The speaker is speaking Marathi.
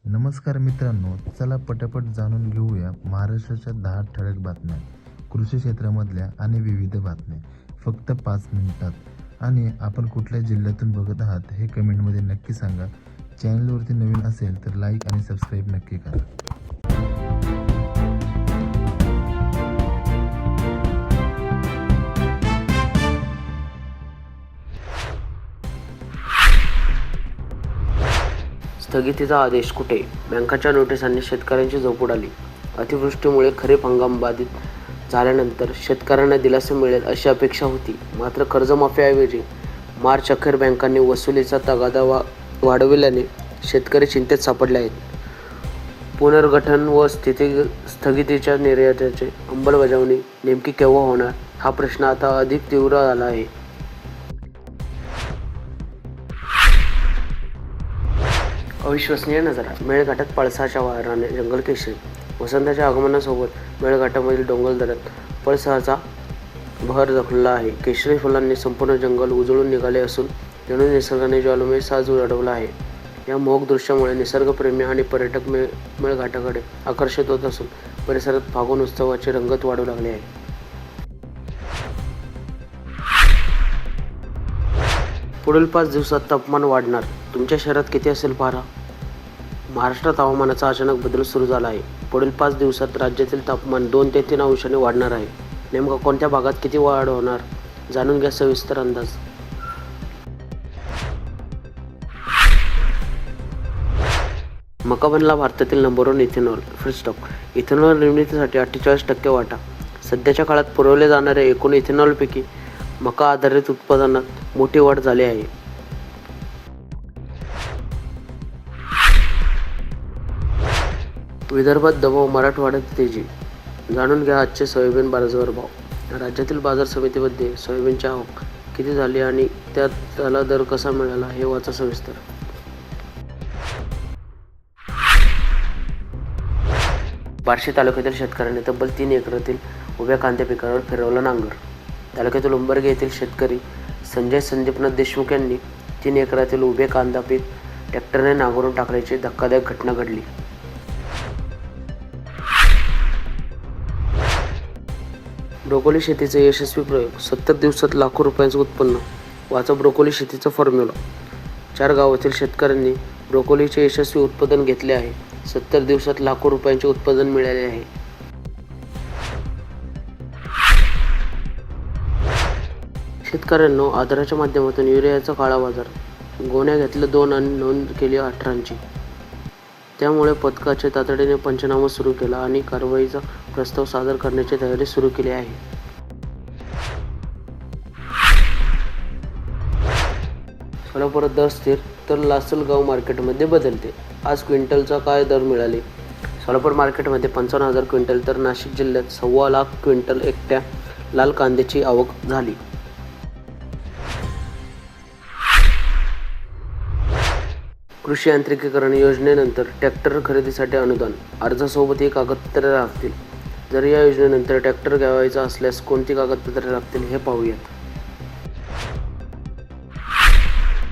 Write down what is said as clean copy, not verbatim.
नमस्कार मित्रांनो, चला पटापट जाणून घेऊया महाराष्ट्राच्या 10 ठळक बातम्या, कृषी क्षेत्रामधल्या आणि विविध बातम्या फक्त 5 मिनिटात. आणि आपण कुठल्या जिल्ह्यातून बघत आहात हे कमेंटमध्ये नक्की सांगा. चॅनलवरती नवीन असेल तर लाईक आणि सबस्क्राईब नक्की करा. स्थगितीचा आदेश कुठे? बँकांच्या नोटिसांनी शेतकऱ्यांची झोप उडाली. अतिवृष्टीमुळे खरीप हंगाम बाधित झाल्यानंतर शेतकऱ्यांना दिलासा मिळेल अशी अपेक्षा होती. मात्र कर्जमाफीऐवजी मार्च अखेर बँकांनी वसुलीचा तगादा वाढविल्याने शेतकरी चिंतेत सापडले आहेत. पुनर्गठन व स्थगितीच्या निर्णयाची अंमलबजावणी नेमकी केव्हा होणार हा प्रश्न आता अधिक तीव्र झाला आहे. अविश्वसनीय नजारा. मेळघाटात पळसाच्या वाराने जंगल केशरी. वसंताच्या आगमनासोबत मेळघाटामधील डोंगरदऱ्यात पळसाचा बहर दाखवला आहे. केशरी फुलांनी संपूर्ण जंगल उजळून निघाले असून जणू निसर्गाने ज्वालामयी साज उडवला आहे. या मोहक दृश्यामुळे निसर्गप्रेमी आणि पर्यटक मेळघाटाकडे आकर्षित होत असून परिसरात फागुन उत्सवाची रंगत वाढू लागली आहे. पुढील 5 दिवसात तापमान वाढणार. तुमच्या शहरात किती असेल पारा. महाराष्ट्रात हवामानाचा अचानक बदल सुरू झाला आहे. पुढील 5 दिवसात राज्यातील तापमान 2 ते 3 अंशांनी वाढणार आहे. नेमका कोणत्या भागात किती वाढ होणार जाणून घ्या सविस्तर अंदाज. मका बनला भारतातील नंबर 1 इथेनॉल फीडस्टॉक. इथेनॉल निर्मितीसाठी 48% वाटा. सध्याच्या काळात पुरवले जाणाऱ्या एकूण इथेनॉलपैकी मका आधारित उत्पादनात मोठी वाढ झाली आहे. विदर्भात दबाव, मराठवाड्यात तेजी. जाणून घ्या आजचे सोयाबीन बाजार भाव. राज्यातील बाजार समितीमध्ये सोयाबीनची आवक किती झाली आणि त्याला दर कसा मिळाला हे वाचा सविस्तर. बार्शी तालुक्यातील शेतकऱ्यांनी तब्बल 3 एकरातील उभ्या कांद्या पिकावर फिरवला नांगर. तालुक्यातील उंबरगे येथील शेतकरी संजय संदीपनाथ देशमुख यांनी 3 एकरातील उभे कांदा पीक ट्रॅक्टरने नांगरून टाकल्याची धक्कादायक घटना घडली. ब्रोकोली शेतीचे यशस्वी प्रयोग. 70 दिवसात लाखो रुपयांचं उत्पन्न. वाचा ब्रोकोली शेतीचा फॉर्म्युला. 4 गावातील शेतकऱ्यांनी ब्रोकोलीचे यशस्वी उत्पादन घेतले आहे. 70 दिवसात लाखो रुपयांचे उत्पादन मिळाले आहे. शेतकऱ्यांनो, आधाराच्या माध्यमातून युरियाचा काळा बाजार. गोण्या घेतल्या 2 आणि नोंद केली 18ची. त्यामुळे पथकाचे तातडीने पंचनामा सुरू केला आणि कारवाईचा प्रस्ताव सादर करण्याची तयारी सुरू केली आहे. सोलापुरात दर स्थिर तर लासलगाव मार्केटमध्ये बदलते. आज क्विंटलचा काय दर मिळाले. सोलापूर मार्केटमध्ये 55,000 क्विंटल तर नाशिक जिल्ह्यात 1.25 लाख क्विंटल एकट्या लाल कांद्याची आवक झाली. कृषी यांत्रिकीकरण योजनेनंतर ट्रॅक्टर खरेदीसाठी अनुदान. अर्जासोबत ही कागदपत्रे लागतील. जर या योजनेनंतर ट्रॅक्टर घ्यायचा असल्यास कोणती कागदपत्रे लागतील हे पाहूयात.